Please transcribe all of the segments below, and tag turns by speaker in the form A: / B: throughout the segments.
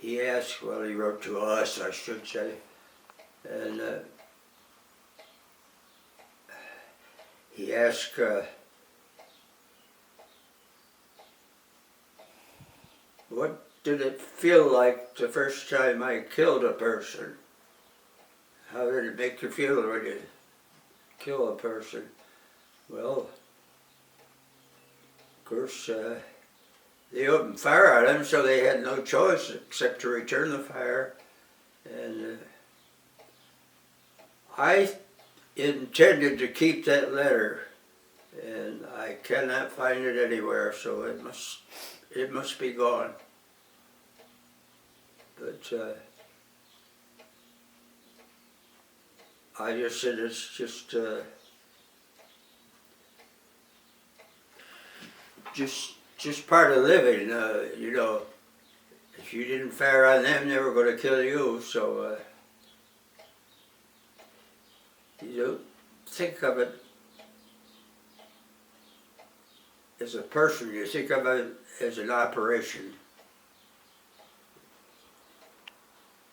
A: he asked, well, he wrote to us, I should say, and he asked, what did it feel like the first time I killed a person? How did it make you feel when you kill a person? Well, of course, they opened fire on him, so they had no choice except to return the fire. And I intended to keep that letter, and I cannot find it anywhere, so it must be gone. But I just said it's just part of living, you know. If you didn't fire on them, they were going to kill you. So you don't think of it as a person. You think of it as an operation.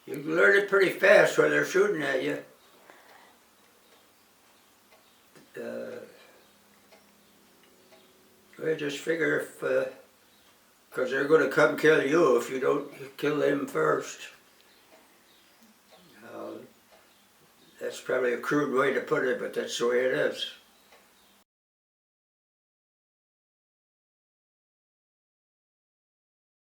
A: You can learn it pretty fast when they're shooting at you. I just figure if, because they're going to come kill you if you don't kill them first. That's probably a crude way to put it, but that's the way it is.